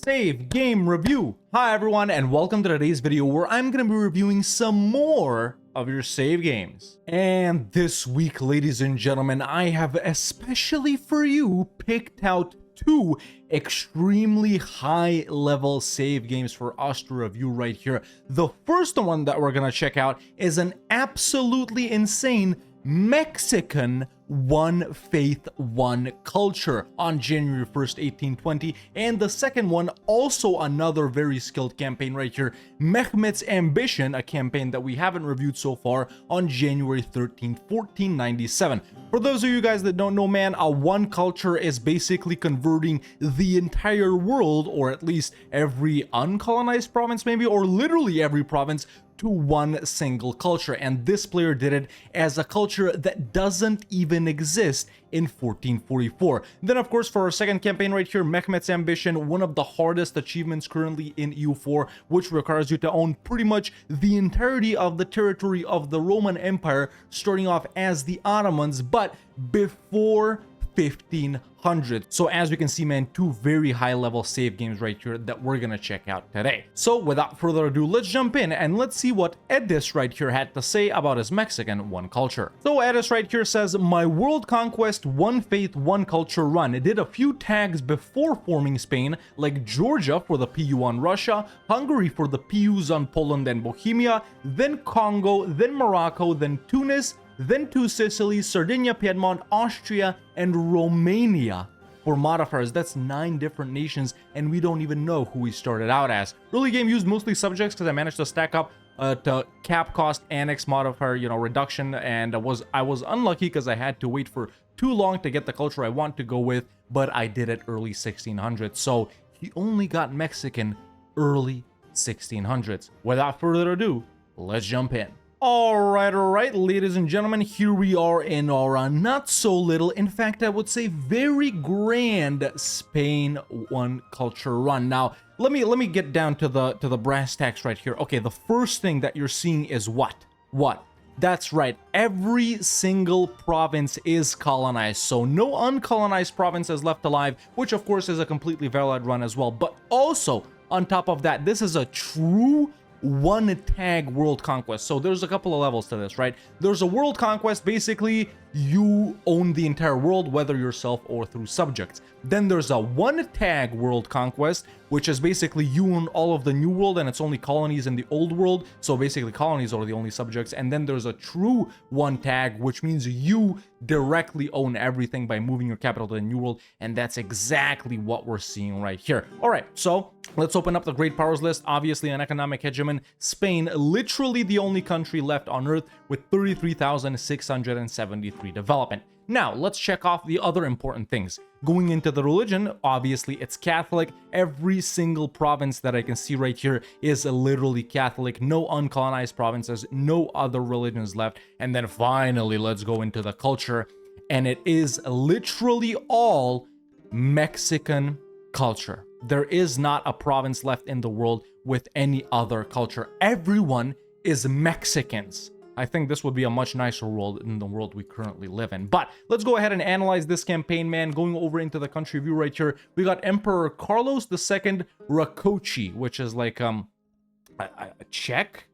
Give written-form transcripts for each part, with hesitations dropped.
Save Game Review. Hi everyone, and welcome to today's video where I'm going to be reviewing some more of your save games. And this week, ladies and gentlemen, I have especially for you picked out two extremely high level save games for us to review right here. The first one that we're going to check out is an absolutely insane Mexican One Faith, One Culture on January 1st, 1820. And the second one, also another very skilled campaign right here, Mehmet's Ambition, a campaign that we haven't reviewed so far, on January 13th, 1497. For those of you guys that don't know, man, a One Culture is basically converting the entire world, or at least every uncolonized province maybe, or literally every province, to one single culture. And this player did it as a culture that doesn't even exist in 1444. Then of course for our second campaign right here, Mehmet's Ambition, one of the hardest achievements currently in EU4, which requires you to own pretty much the entirety of the territory of the Roman Empire, starting off as the Ottomans, but before 1500. So as we can see, man, two very high level save games right here that we're gonna check out today. So without further ado, let's jump in and let's see what Edis right here had to say about his Mexican One Culture. So Edis right here says, my World Conquest One Faith, One Culture run. It did a few tags before forming Spain, like Georgia for the PU on Russia, Hungary for the PUs on Poland and Bohemia, then Congo, then Morocco, then Tunis, then two Sicilies, Sardinia, Piedmont, Austria, and Romania for modifiers. That's 9 different nations, and we don't even know who we started out as. Early game used mostly subjects because I managed to stack up to cap cost, annex modifier, reduction, and I was unlucky because I had to wait for too long to get the culture I want to go with, but I did it early 1600s. So he only got Mexican early 1600s. Without further ado, let's jump in. All right, ladies and gentlemen, here we are in our not so little, in fact, I would say very grand Spain One Culture run. Now, let me get down to the brass tacks right here. Okay, the first thing that you're seeing is what? That's right, every single province is colonized, so no uncolonized province is left alive, which of course is a completely valid run as well. But also, on top of that, this is a true one tag world conquest. So there's a couple of levels to this, right? There's a world conquest, basically you own the entire world, whether yourself or through subjects. Then there's a one tag world conquest, which is basically you own all of the new world and it's only colonies in the old world, so basically colonies are the only subjects. And then there's a true one tag, which means you directly own everything by moving your capital to the new world, and that's exactly what we're seeing right here. All right, so let's open up the great powers list. Obviously an economic hegemon, Spain, literally the only country left on earth with 33,673 development. Now, let's check off the other important things. Going into the religion, obviously it's Catholic. Every single province that I can see right here is literally Catholic. No uncolonized provinces, no other religions left. And then finally, let's go into the culture. And it is literally all Mexican culture. There is not a province left in the world with any other culture. Everyone is Mexicans. I think this would be a much nicer world than the world we currently live in. But let's go ahead and analyze this campaign, man. Going over into the country view right here, we got Emperor Carlos II Rakoczy, which is like a Czech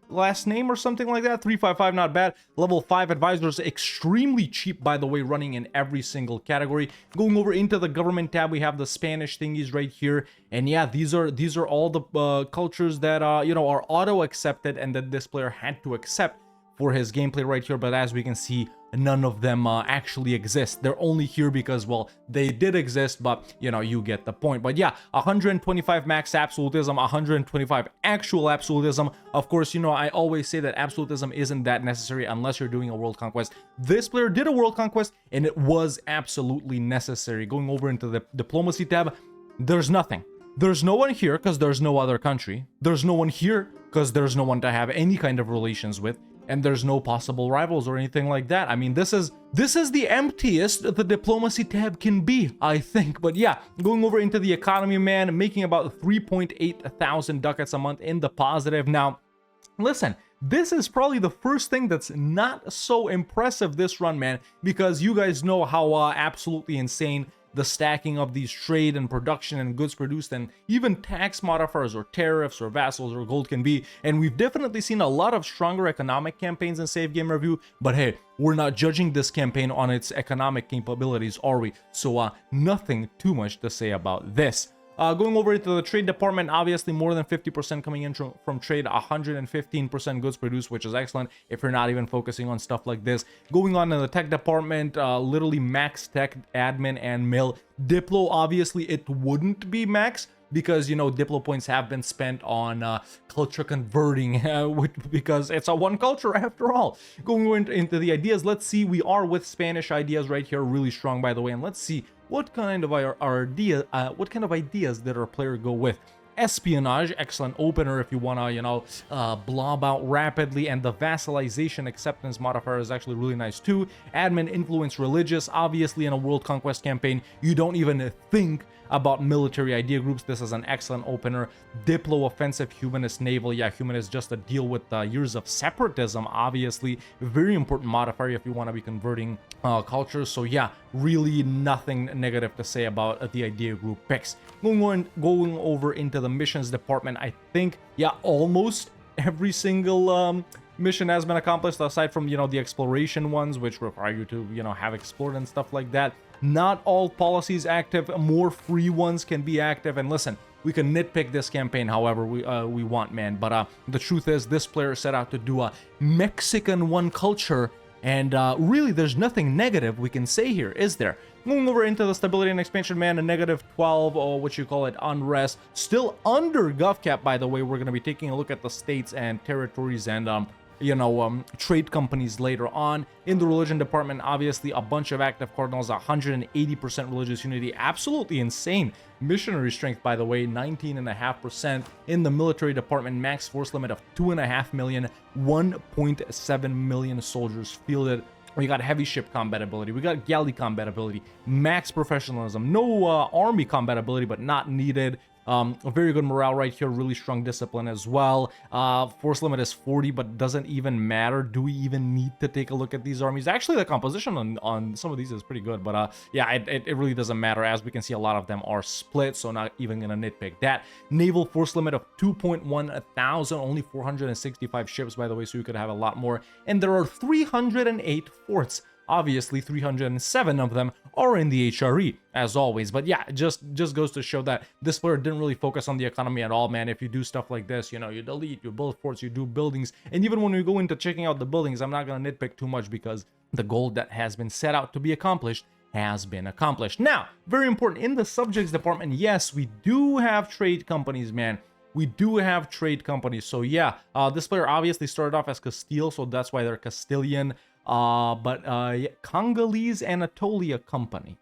last name or something like that. 355, not bad. Level 5 advisors, extremely cheap, by the way, running in every single category. Going over into the government tab, we have the Spanish thingies right here, and yeah, these are all the cultures that are auto accepted and that this player had to accept for his gameplay right here. But as we can see, none of them actually exist. They're only here because, well, they did exist, but you get the point. But yeah, 125 max absolutism, 125 actual absolutism. Of course, I always say that absolutism isn't that necessary unless you're doing a world conquest. This player did a world conquest and it was absolutely necessary. Going over into the diplomacy tab, there's nothing. There's no one here because there's no other country. There's no one here because there's no one to have any kind of relations with. And there's no possible rivals or anything like that. I mean, this is the emptiest the diplomacy tab can be, I think. But yeah, going over into the economy, man, making about 3.8 thousand ducats a month in the positive. Now, listen, this is probably the first thing that's not so impressive this run, man, because you guys know how absolutely insane the stacking of these trade and production and goods produced, and even tax modifiers or tariffs or vassals or gold can be. And we've definitely seen a lot of stronger economic campaigns in Save Game Review, but hey, we're not judging this campaign on its economic capabilities, are we? So nothing too much to say about this. Going over into the trade department, obviously more than 50% coming in from trade, 115% goods produced, which is excellent if you're not even focusing on stuff like this. Going on to the tech department, literally max tech, admin, and mill. Diplo, obviously it wouldn't be max, because, you know, Diplo points have been spent on culture converting, because it's a one culture after all. Going into the ideas, let's see, we are with Spanish ideas right here, really strong, by the way, and let's see what kind of ideas did our player go with. Espionage, excellent opener if you want to, you know, blob out rapidly, and the vassalization acceptance modifier is actually really nice too. Admin, influence, religious, obviously in a world conquest campaign, you don't even think about military idea groups. This is an excellent opener. Diplo, offensive, humanist, naval. Yeah, humanist just to deal with years of separatism, obviously. Very important modifier if you want to be converting cultures. So yeah, really nothing negative to say about the idea group picks. Going over into the missions department, I think, yeah, almost every single mission has been accomplished, aside from, you know, the exploration ones, which require you to, you know, have explored and stuff like that. Not all policies active, more free ones can be active. And listen, we can nitpick this campaign however we want, man, but the truth is this player set out to do a Mexican one culture, and really there's nothing negative we can say here, is there? Moving over into the stability and expansion, man, a -12, or what you call it, unrest, still under GovCap, by the way. We're going to be taking a look at the states and territories and you know, trade companies later on. In the religion department, obviously a bunch of active cardinals, 180% religious unity, absolutely insane. Missionary strength, by the way, 19.5%. In the military department, max force limit of 2.5 million, 1.7 million soldiers fielded. We got heavy ship combat ability, we got galley combat ability, max professionalism, no army combat ability, but not needed. A very good morale right here, really strong discipline as well. Force limit is 40, but doesn't even matter. Do we even need to take a look at these armies? Actually, the composition on some of these is pretty good, but yeah, it really doesn't matter. As we can see, a lot of them are split, so not even gonna nitpick that. Naval force limit of 2.1 thousand, only 465 ships, by the way, so you could have a lot more. And there are 308 forts. Obviously, 307 of them are in the HRE, as always. But yeah, just goes to show that this player didn't really focus on the economy at all, man. If you do stuff like this, you know, you delete, you build forts, you do buildings. And even when we go into checking out the buildings, I'm not going to nitpick too much, because the goal that has been set out to be accomplished has been accomplished. Now, very important, in the subjects department, yes, we do have trade companies, man. We do have trade companies. So yeah, this player obviously started off as Castile, so that's why they're Castilian. Yeah, Congolese Anatolia Company.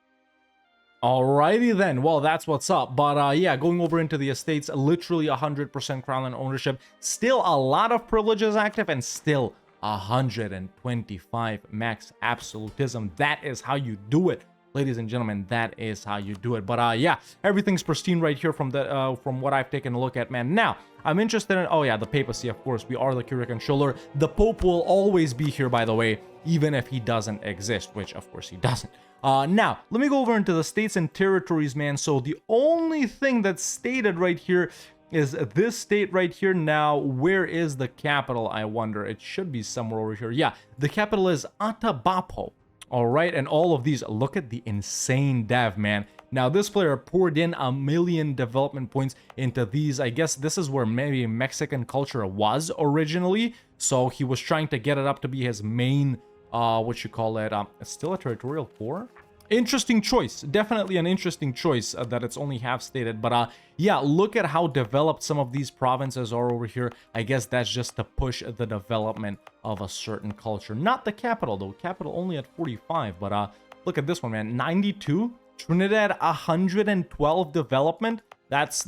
Alrighty then, well, that's what's up. But yeah, going over into the estates, literally 100% crown and ownership, still a lot of privileges active, and still 125 max absolutism. That is how you do it, ladies and gentlemen. That is how you do it. But yeah, everything's pristine right here from the from what I've taken a look at, man. Now, I'm interested in, oh yeah, the papacy, of course. We are the Curia Controller. The Pope will always be here, by the way, even if he doesn't exist, which of course he doesn't. Now, let me go over into the states and territories, man. So the only thing that's stated right here is this state right here. Now, where is the capital, I wonder? It should be somewhere over here. Yeah, the capital is Atabapo. All right, and all of these, look at the insane dev, man. Now, this player poured in 1 million development points into these. I guess this is where maybe Mexican culture was originally. So he was trying to get it up to be his main, what you call it, still a territorial core? Interesting choice. Definitely an interesting choice that it's only half stated. But yeah, look at how developed some of these provinces are over here. I guess that's just to push the development of a certain culture. Not the capital, though. Capital only at 45. But look at this one, man. 92. Trinidad, 112 development. That's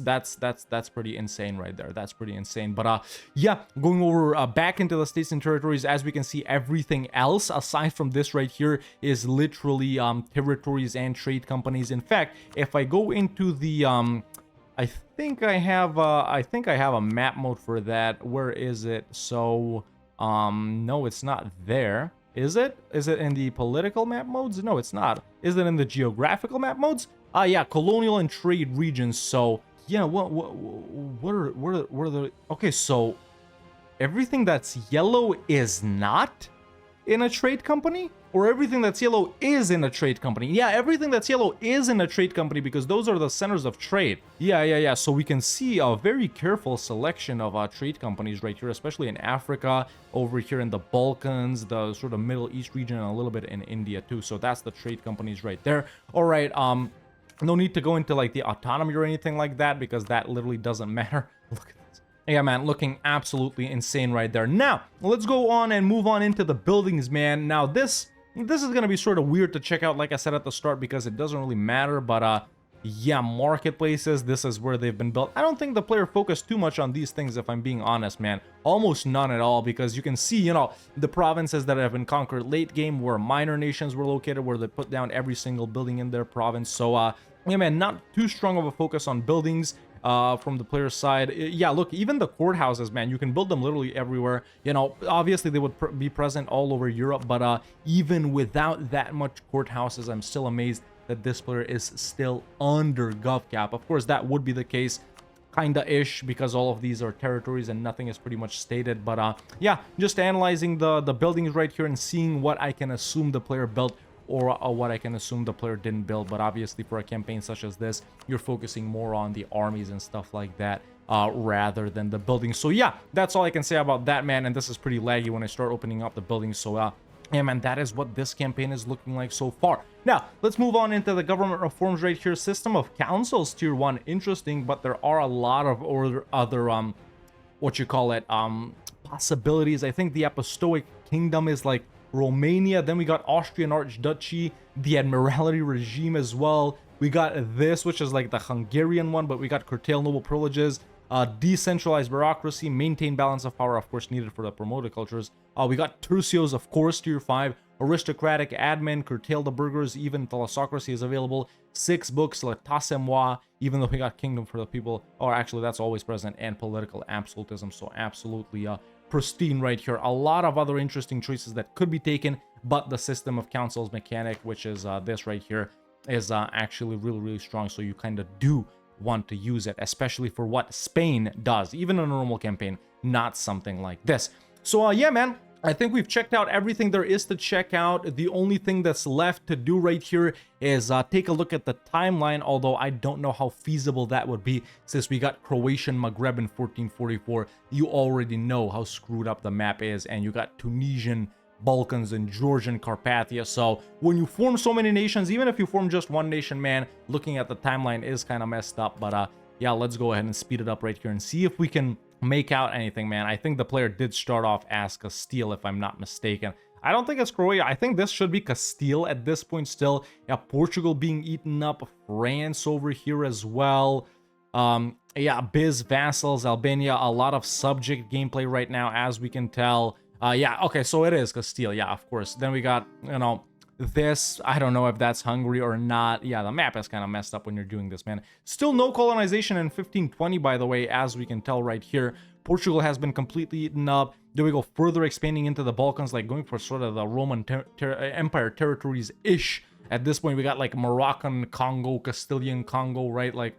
pretty insane right there. That's pretty insane. But yeah, going over back into the states and territories, as we can see, everything else aside from this right here is literally territories and trade companies. In fact, if I go into the I think I have a map mode for that. Where is it? So no, it's not there. Is it? Is it in the political map modes? No, it's not. Is it in the geographical map modes? Yeah, colonial and trade regions. So yeah, what are the? Okay, so everything that's yellow is not in a trade company, or everything that's yellow is in a trade company? Yeah, everything that's yellow is in a trade company because those are the centers of trade. Yeah. So we can see a very careful selection of trade companies right here, especially in Africa, over here in the Balkans, the sort of Middle East region, and a little bit in India too. So that's the trade companies right there. All right, no need to go into like the autonomy or anything like that because that literally doesn't matter. Look at this. Yeah, man, looking absolutely insane right there. Now, let's go on and move on into the buildings, man. Now, this is going to be sort of weird to check out, like I said at the start, because it doesn't really matter. But, yeah, marketplaces, this is where they've been built. I don't think the player focused too much on these things, if I'm being honest, man. Almost none at all, because you can see, you know, the provinces that have been conquered late game where minor nations were located, where they put down every single building in their province. So, yeah, man, not too strong of a focus on buildings. From the player's side. Yeah, look, even the courthouses, man, you can build them literally everywhere. You know, obviously they would be present all over Europe, but even without that much courthouses, I'm still amazed that this player is still under GovCap. Of course, that would be the case kinda-ish because all of these are territories and nothing is pretty much stated. But yeah, just analyzing the buildings right here and seeing what I can assume the player built, or what I can assume the player didn't build. But obviously for a campaign such as this, you're focusing more on the armies and stuff like that rather than the buildings. So yeah, that's all I can say about that, man. And this is pretty laggy when I start opening up the buildings. So yeah, man, that is what this campaign is looking like so far. Now, let's move on into the government reforms right here. System of councils, tier 1, interesting, but there are a lot of other, what you call it, possibilities. I think the Apostolic Kingdom is like Romania. Then we got Austrian Archduchy, the Admiralty regime as well. We got this, which is like the Hungarian one, but we got curtail noble privileges, decentralized bureaucracy, maintain balance of power, of course, needed for the promoted cultures. We got tercios, of course, tier 5, aristocratic admin, curtail the burghers, even thalassocracy is available. 6 books, l'état c'est moi, even though we got kingdom for the people, or actually that's always present, and political absolutism. So absolutely pristine right here. A lot of other interesting choices that could be taken, but the system of councils mechanic, which is this right here, is actually really strong. So you kind of do want to use it, especially for what Spain does, even in a normal campaign, not something like this. So yeah, man, I think we've checked out everything there is to check out. The only thing that's left to do right here is take a look at the timeline, although I don't know how feasible that would be since we got Croatian Maghreb in 1444. You already know how screwed up the map is, and you got Tunisian Balkans and Georgian Carpathia. So when you form so many nations, even if you form just one nation, man, looking at the timeline is kind of messed up. But yeah, let's go ahead and speed it up right here and see if we can make out anything, man. I think the player did start off as Castile, if I'm not mistaken. I don't think it's Croatia. I think this should be Castile at this point still. Yeah, Portugal being eaten up, France over here as well. Yeah, Biz, vassals, Albania, a lot of subject gameplay right now, as we can tell. Yeah, okay, so it is Castile, yeah, of course. Then we got, you know, this, I don't know if that's Hungary or not. Yeah, the map is kind of messed up when you're doing this, man. Still no colonization in 1520, by the way, as we can tell right here. Portugal has been completely eaten up. Then we go further expanding into the Balkans, like going for sort of the Roman Empire territories-ish. At this point, we got like Moroccan Congo, Castilian Congo, right? Like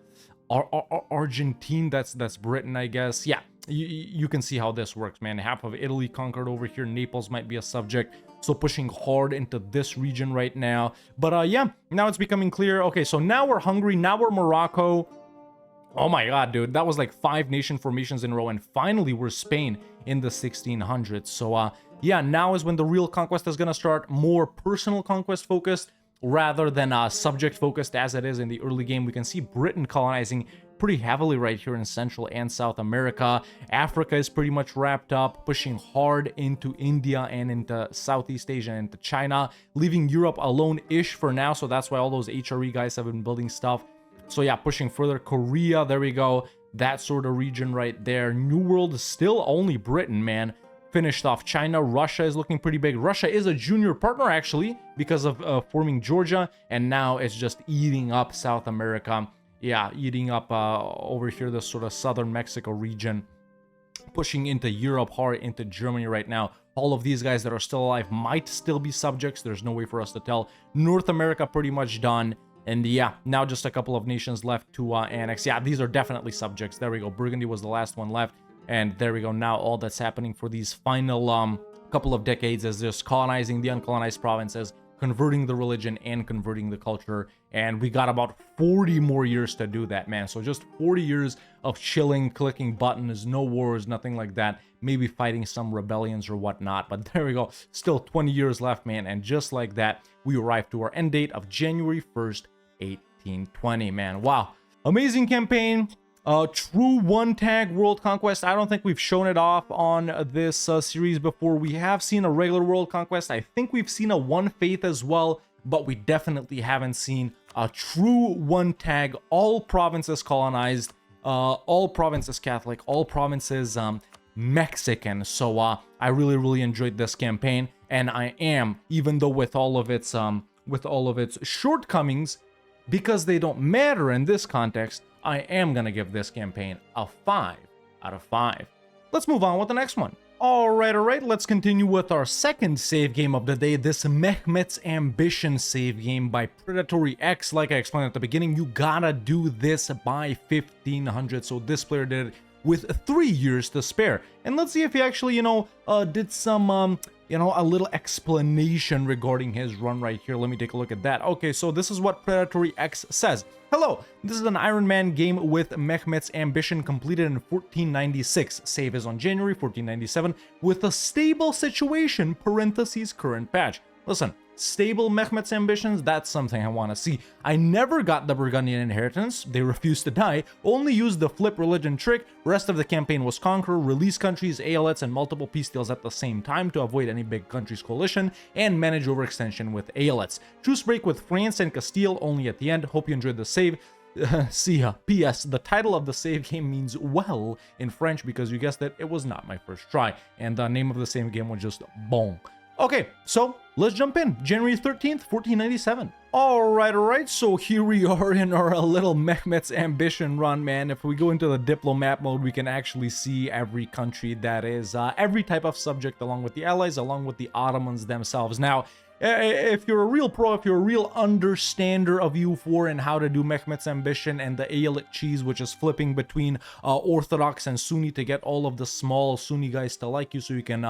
Argentine, that's Britain, I guess. Yeah, you can see how this works, man. Half of Italy conquered over here. Naples might be a subject. So pushing hard into this region right now. But yeah, now it's becoming clear. Okay, so now we're Hungary, now we're Morocco. Oh my god, dude, that was like 5 nation formations in a row, and finally we're Spain in the 1600s. So yeah, now is when the real conquest is gonna start. More personal conquest focused rather than subject focused as it is in the early game. We can see Britain colonizing pretty heavily right here in Central and South America. Africa is pretty much wrapped up, pushing hard into India and into Southeast Asia and into China, leaving Europe alone-ish for now. So that's why all those HRE guys have been building stuff. So yeah, pushing further. Korea, there we go. That sort of region right there. New World is still only Britain, man. Finished off China. Russia is looking pretty big. Russia is a junior partner, actually, because of forming Georgia. And now it's just eating up South America. Yeah, eating up over here, this sort of southern Mexico region. Pushing into Europe hard, into Germany right now. All of these guys that are still alive might still be subjects. There's no way for us to tell. North America pretty much done. And yeah, now just a couple of nations left to annex. Yeah, these are definitely subjects. There we go. Burgundy was the last one left. And there we go. Now all that's happening for these final couple of decades is just colonizing the uncolonized provinces, converting the religion and converting the culture. And we got about 40 more years to do that, man. So just 40 years of chilling, clicking buttons, no wars, nothing like that. Maybe fighting some rebellions or whatnot. But there we go. Still 20 years left, man. And just like that, we arrived to our end date of January 1st, 1820, man. Wow. Amazing campaign. True one tag world conquest. I don't think we've shown it off on this series before. We have seen a regular world conquest. I think we've seen a one faith as well, but we definitely haven't seen a true one tag, all provinces colonized, all provinces Catholic, all provinces Mexican. So I really enjoyed this campaign, and I am, even though with all of its shortcomings, because they don't matter in this context, I am gonna give this campaign a 5 out of 5. Let's move on with the next one. Alright, let's continue with our second save game of the day, this Mehmet's Ambition save game by Predatory X. Like I explained at the beginning, you gotta do this by 1500, so this player did it with 3 years to spare. And let's see if he actually, did some, a little explanation regarding his run right here. Let me take a look at that. Okay, so this is what Predatory X says. Hello, this is an Iron Man game with Mehmet's Ambition completed in 1496. Save is on January 1497 with a stable situation, parentheses, current patch. Listen, stable Mehmet's Ambitions, that's something I want to see. I never got the Burgundian inheritance, they refused to die, only used the flip religion trick. Rest of the campaign was conquer, release countries, aylets, and multiple peace deals at the same time to avoid any big countries coalition, and manage overextension with aylets. Truce break with France and Castile only at the end. Hope you enjoyed the save. See ya. P.S. The title of the save game means well in French because you guessed it, it was not my first try. And the name of the save game was just Bon. Okay, so let's jump in. January 13th, 1497. Alright, so here we are in our little Mehmet's Ambition run, man. If we go into the diplomat mode, we can actually see every country that is, every type of subject, along with the allies, along with the Ottomans themselves. Now, if you're a real pro, if you're a real understander of U4 and how to do Mehmet's Ambition and the Ayelet cheese, which is flipping between Orthodox and Sunni to get all of the small Sunni guys to like you so you can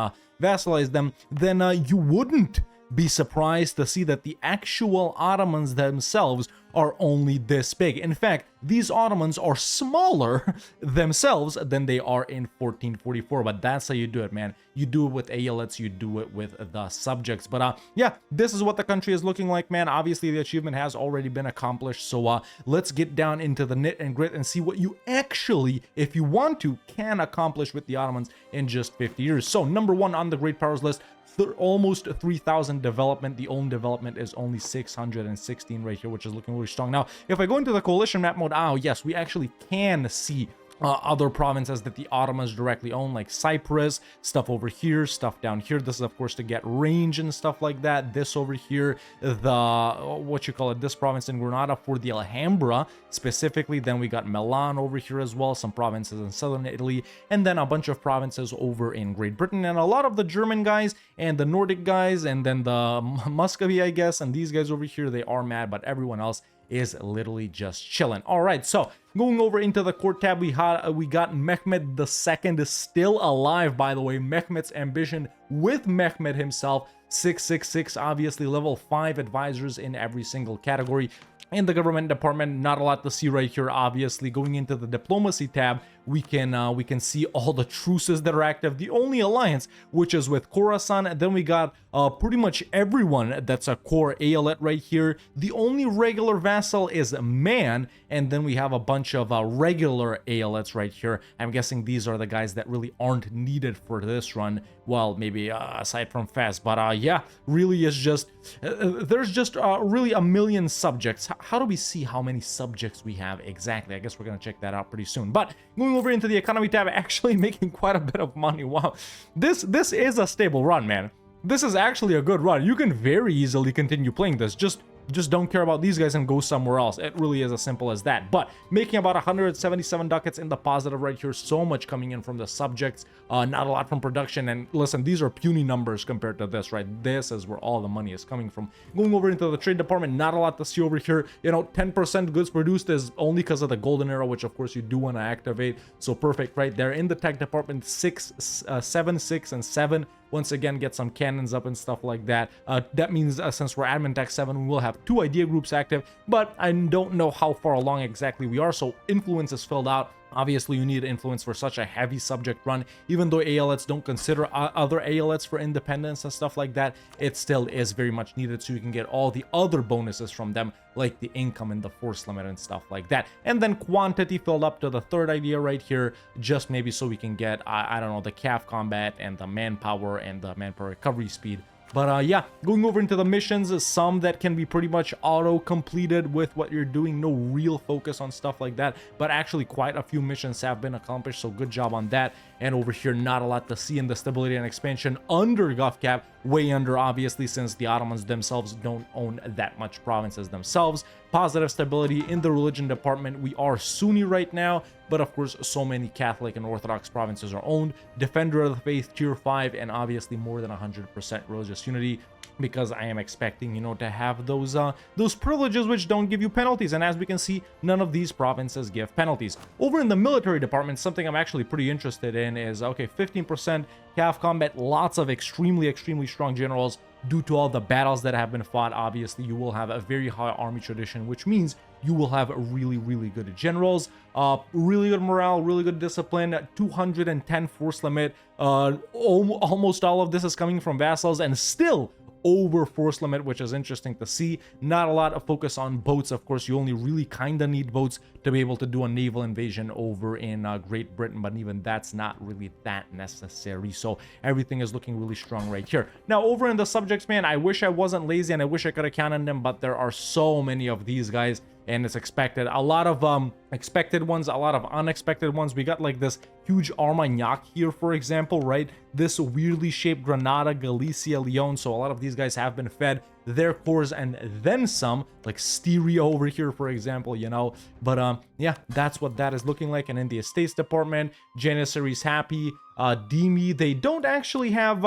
vassalize them, then you wouldn't be surprised to see that the actual Ottomans themselves are only this big. In fact, these Ottomans are smaller themselves than they are in 1444, but that's how you do it, man. You do it with Ayelets, you do it with the subjects. But yeah, this is what the country is looking like, man. Obviously, the achievement has already been accomplished, so let's get down into the knit and grit and see what you actually, if you want to, can accomplish with the Ottomans in just 50 years. So, number one on the Great Powers list, almost 3,000 development. The own development is only 616 right here, which is looking really strong. Now, if I go into the coalition map mode, yes, we actually can see other provinces that the Ottomans directly own, like Cyprus, stuff over here, stuff down here. This is, of course, to get range and stuff like that. This over here, this province in Granada for the Alhambra specifically. Then we got Milan over here as well, some provinces in southern Italy, and then a bunch of provinces over in Great Britain, and a lot of the German guys and the Nordic guys, and then the Muscovy, I guess, and these guys over here, they are mad, but everyone else is literally just chilling. All right, so going over into the court tab, we got Mehmet II is still alive, by the way. Mehmet's Ambition with Mehmet himself, 666, obviously level 5 advisors in every single category. In the government department, not a lot to see right here. Obviously, going into the diplomacy tab, we can see all the truces that are active. The only alliance, which is with Khorasan, and then we got pretty much everyone that's a core Ayelet right here. The only regular vassal is Man, and then we have a bunch of regular Ayelets right here. I'm guessing these are the guys that really aren't needed for this run. Well, maybe aside from Fez, but yeah, really is just there's just really a million subjects. How do we see how many subjects we have exactly? I guess we're gonna check that out pretty soon. But going over into the economy tab, actually making quite a bit of money. Wow, this is a stable run, man. This is actually a good run. You can very easily continue playing this. Just just don't care about these guys and go somewhere else. It really is as simple as that. But making about 177 ducats in the positive right here. So much coming in from the subjects, not a lot from production. And listen, these are puny numbers compared to this, right? This is where all the money is coming from. Going over into the trade department, not a lot to see over here. You know, 10% goods produced is only because of the golden arrow, which of course you do want to activate. So perfect right there. In the tech department, 7, 6, and 7. Once again, get some cannons up and stuff like that. That means since we're admin tech 7, we will have 2 idea groups active, but I don't know how far along exactly we are. So influence is filled out. Obviously, you need influence for such a heavy subject run. Even though ALETs don't consider other ALETs for independence and stuff like that, it still is very much needed so you can get all the other bonuses from them, like the income and the force limit and stuff like that. And then quantity filled up to the 3rd idea right here, just maybe so we can get, I don't know, the CAF combat and the manpower and the manpower recovery speed. But yeah, going over into the missions, some that can be pretty much auto-completed with what you're doing, no real focus on stuff like that, but actually quite a few missions have been accomplished, so good job on that. And over here, not a lot to see in the stability and expansion under GovCap, way under obviously since the Ottomans themselves don't own that much provinces themselves. Positive stability in the religion department, we are Sunni right now, but of course so many Catholic and Orthodox provinces are owned. Defender of the Faith tier 5, and obviously more than 100% religious unity, because I am expecting, you know, to have those privileges which don't give you penalties. And as we can see, none of these provinces give penalties. Over in the military department, something I'm actually pretty interested in is, okay, 15% CAF combat, lots of extremely strong generals. Due to all the battles that have been fought, obviously you will have a very high army tradition, which means you will have really good generals, really good morale, really good discipline, 210 force limit. Almost all of this is coming from vassals, and still over force limit, which is interesting to see. Not a lot of focus on boats. Of course, you only really kind of need boats to be able to do a naval invasion over in Great Britain, but even that's not really that necessary. So everything is looking really strong right here. Now over in the subjects, man, I wish I wasn't lazy and I wish I could have counted them, but there are so many of these guys, and it's expected. A lot of expected ones, a lot of unexpected ones. We got like this huge Armagnac here, for example, right? This weirdly shaped Granada, Galicia, Leon. So a lot of these guys have been fed their cores and then some, like Styria over here, for example, you know. But yeah, that's what that is looking like. And in the estates department, Janissaries happy. Demi, they don't actually have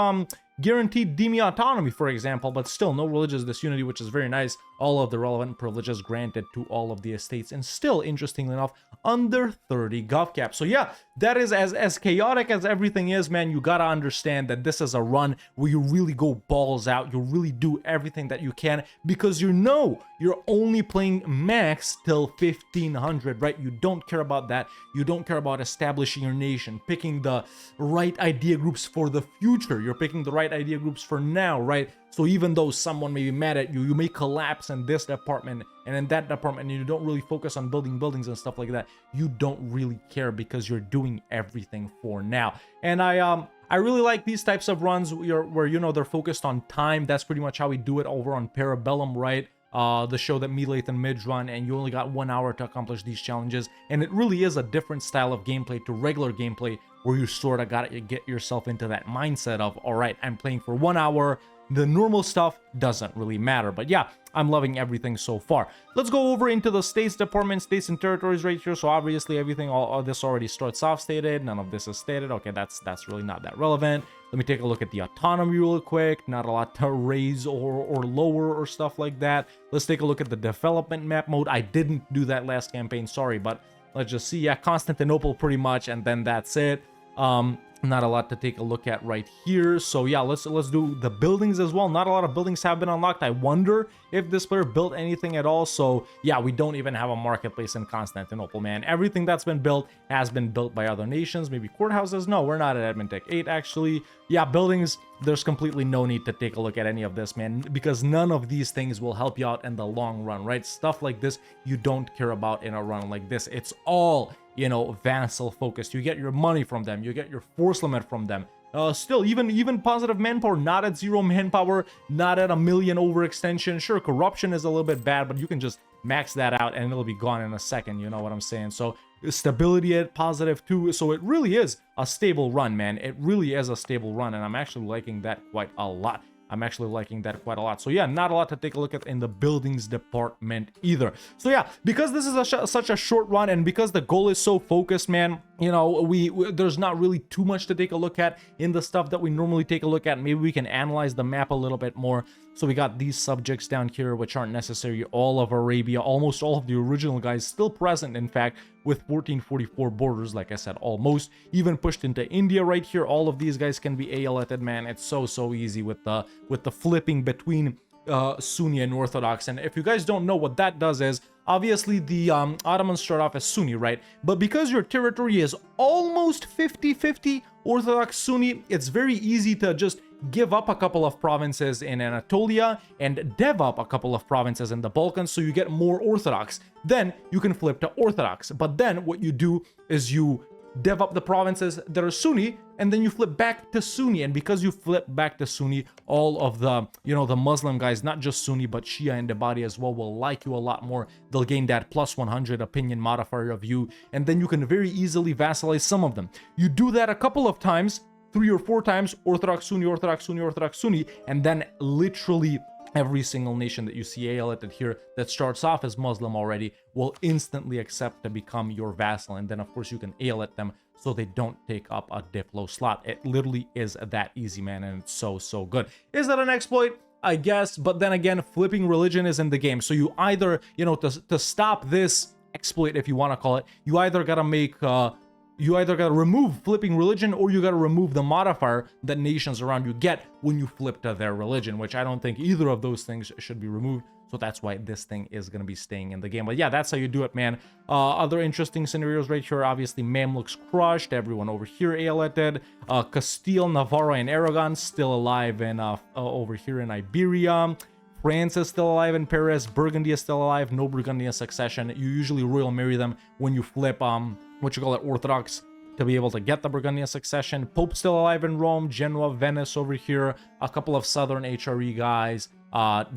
guaranteed Demi autonomy, for example, but still no religious disunity, which is very nice. All of the relevant privileges granted to all of the estates, and still, interestingly enough, under 30 GovCap. So yeah, that is as chaotic as everything is, man. You gotta understand that this is a run where you really go balls out. You really do everything that you can, because you know you're only playing max till 1500, right? You don't care about that. You don't care about establishing your nation, picking the right idea groups for the future. You're picking the right idea groups for now, right? So even though someone may be mad at you, you may collapse in this department and in that department, and you don't really focus on building buildings and stuff like that. You don't really care because you're doing everything for now. And I really like these types of runs where you know they're focused on time. That's pretty much how we do it over on Parabellum, right? The show that me, Lathan, and Midge run, and you only got 1 hour to accomplish these challenges. And it really is a different style of gameplay to regular gameplay, where you sort of gotta get yourself into that mindset of, all right, I'm playing for 1 hour. The normal stuff doesn't really matter. But yeah, I'm loving everything so far. Let's go over into the states department, states and territories right here. So obviously everything, all this already starts off stated. None of this is stated. Okay, that's really not that relevant. Let me take a look at the autonomy real quick. Not a lot to raise or lower or stuff like that. Let's take a look at the development map mode. I didn't do that last campaign, sorry, but let's just see. Yeah, Constantinople pretty much, and then that's it. Not a lot to take a look at right here. So yeah, let's do the buildings as well. Not a lot of buildings have been unlocked. I wonder if this player built anything at all. So yeah, we don't even have a marketplace in Constantinople, man. Everything that's been built has been built by other nations. Maybe courthouses. No, we're not at Admin Tech 8 actually. Yeah, buildings, there's completely no need to take a look at any of this, man, because none of these things will help you out in the long run, right? Stuff like this you don't care about in a run like this. It's all, you know, vassal focused. You get your money from them, you get your force limit from them. Still, even positive manpower, not at 0 manpower, not at 1 million overextension. Sure, corruption is a little bit bad, but you can just max that out and it'll be gone in a second, you know what I'm saying? So stability at positive too. So it really is a stable run, man. It really is a stable run, and I'm actually liking that quite a lot. I'm actually liking that quite a lot. So yeah, not a lot to take a look at in the buildings department either. So yeah, because this is such a short run, and because the goal is so focused, man, you know, there's not really too much to take a look at in the stuff that we normally take a look at. Maybe we can analyze the map a little bit more. So we got these subjects down here, which aren't necessarily all of Arabia. Almost all of the original guys still present, in fact, with 1444 borders, like I said, almost. Even pushed into India right here. All of these guys can be ALEted, man. It's so easy with the flipping between Sunni and Orthodox. And if you guys don't know, what that does is, obviously the Ottomans start off as Sunni, right? But because your territory is almost 50-50 Orthodox Sunni, it's very easy to just give up a couple of provinces in Anatolia and dev up a couple of provinces in the Balkans, so you get more Orthodox. Then you can flip to Orthodox. But then what you do is you dev up the provinces that are Sunni, and then you flip back to Sunni. And because you flip back to Sunni, all of the, you know, the Muslim guys, not just Sunni, but Shia and Ibadi as well, will like you a lot more. They'll gain that plus 100 opinion modifier of you, and then you can very easily vassalize some of them. You do that a couple of times, 3 or 4 times, Orthodox, Sunni, Orthodox, Sunni, Orthodox, Sunni, and then literally every single nation that you see ALEted here that starts off as Muslim already will instantly accept to become your vassal. And then of course you can ALET them so they don't take up a Diplo slot. It literally is that easy, man, and it's so good. Is that an exploit? I guess, but then again, flipping religion is in the game. So you either, you know, to stop this exploit, if you want to call it, you either gotta make you either gotta remove flipping religion, or you gotta remove the modifier that nations around you get when you flip to their religion, which I don't think either of those things should be removed. So that's why this thing is gonna be staying in the game. But yeah, that's how you do it, man. Other interesting scenarios right here, obviously Mamluks crushed, everyone over here ALEted. Castile, Navarra, and Aragon still alive in over here in Iberia. France is still alive in Paris. Burgundy is still alive. No Burgundian succession. You usually royal marry them when you flip what you call it, Orthodox, to be able to get the Burgundian succession. Pope still alive in Rome. Genoa, Venice over here. A couple of southern HRE guys.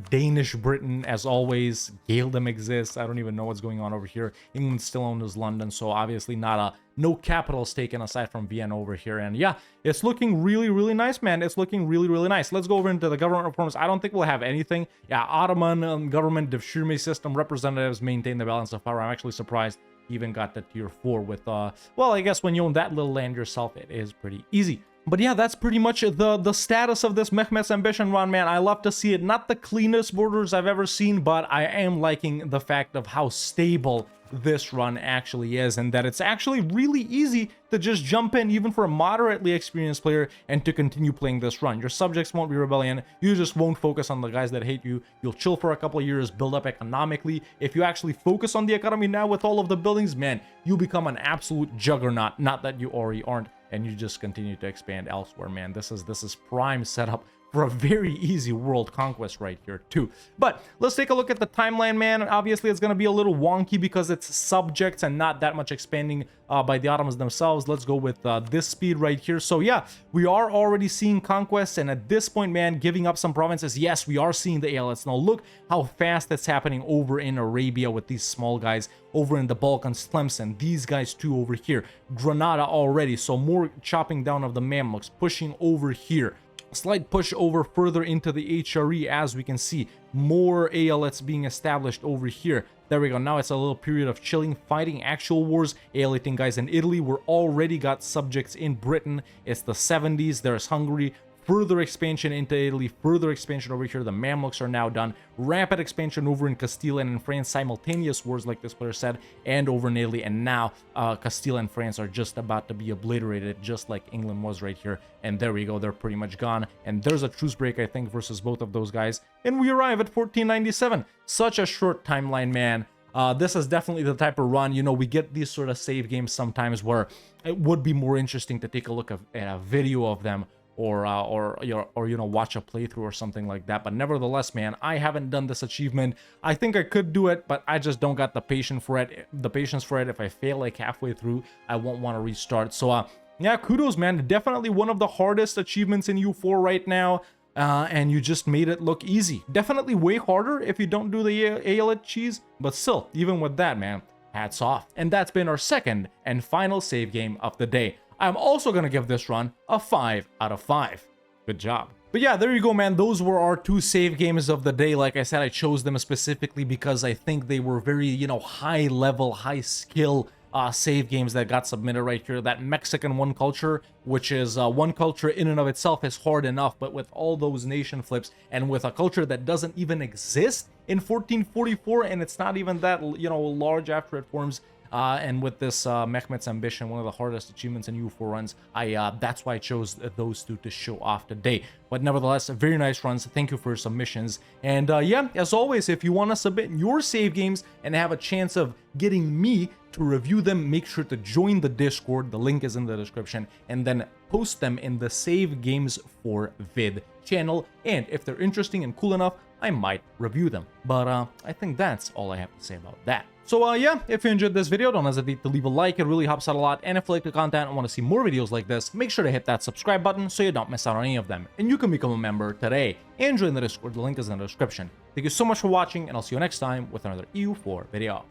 Danish Britain, as always. Gaeldom exists. I don't even know what's going on over here. England still owns London, so obviously no capitals taken aside from Vienna over here. And yeah, it's looking really nice, man. It's looking really nice. Let's go over into the government reforms. I don't think we'll have anything. Yeah, Ottoman government Devshirme system representatives maintain the balance of power. I'm actually surprised he even got to tier 4 with well, I guess when you own that little land yourself, it is pretty easy. But yeah, that's pretty much the status of this Mehmet's Ambition run, man. I love to see it. Not the cleanest borders I've ever seen, but I am liking the fact of how stable this run actually is, and that it's actually really easy to just jump in, even for a moderately experienced player, and to continue playing this run. Your subjects won't be rebellion. You just won't focus on the guys that hate you. You'll chill for a couple of years, build up economically. If you actually focus on the economy now with all of the buildings, man, you become an absolute juggernaut. Not that you already aren't, and you just continue to expand elsewhere, man. This is prime setup for a very easy world conquest right here too. But let's take a look at the timeline, man. Obviously it's going to be a little wonky because it's subjects and not that much expanding by the Ottomans themselves. Let's go with this speed right here. So yeah, we are already seeing conquests, and at this point, man, giving up some provinces. Yes, we are seeing the ALEs. Now look how fast it's happening over in Arabia with these small guys. Over in the Balkans, Tlemcen, these guys too over here. Granada already, so more chopping down of the Mamluks, pushing over here. Slight push over further into the HRE, as we can see. More ALEts being established over here. There we go. Now it's a little period of chilling, fighting actual wars. ALEting guys in Italy. We're already got subjects in Britain. It's the 70s. There's Hungary. Further expansion into Italy, further expansion over here. The Mamluks are now done. Rapid expansion over in Castile and in France. Simultaneous wars, like this player said, and over in Italy. And now Castile and France are just about to be obliterated, just like England was right here. And there we go. They're pretty much gone. And there's a truce break, I think, versus both of those guys. And we arrive at 1497. Such a short timeline, man. This is definitely the type of run, you know, we get these sort of save games sometimes where it would be more interesting to take a look at a video of them, or you know, watch a playthrough or something like that. But nevertheless, man, I haven't done this achievement. I think I could do it, but I just don't got the patience for it. If I fail like halfway through, I won't want to restart. So yeah, kudos, man. Definitely one of the hardest achievements in U4 right now. And you just made it look easy. Definitely way harder if you don't do the ALET cheese, but still, even with that, man, hats off. And that's been our second and final save game of the day. I'm also going to give this run a 5 out of 5. Good job. But yeah, there you go, man. Those were our 2 save games of the day. Like I said, I chose them specifically because I think they were very, high level, high skill save games that got submitted right here. That Mexican One Culture, which is One Culture in and of itself is hard enough, but with all those nation flips and with a culture that doesn't even exist in 1444, and it's not even that, large after it forms, and with this Mehmet's Ambition, one of the hardest achievements in U4 runs, that's why I chose those 2 to show off today. But nevertheless, very nice runs. Thank you for your submissions. And yeah, as always, if you want to submit your save games and have a chance of getting me to review them, make sure to join the Discord. The link is in the description. And then post them in the Save Games for Vid channel. And if they're interesting and cool enough, I might review them. But I think that's all I have to say about that. So yeah, if you enjoyed this video, don't hesitate to leave a like. It really helps out a lot. And if you like the content and want to see more videos like this, make sure to hit that subscribe button so you don't miss out on any of them. And you can become a member today and join the Discord. The link is in the description. Thank you so much for watching, and I'll see you next time with another EU4 video.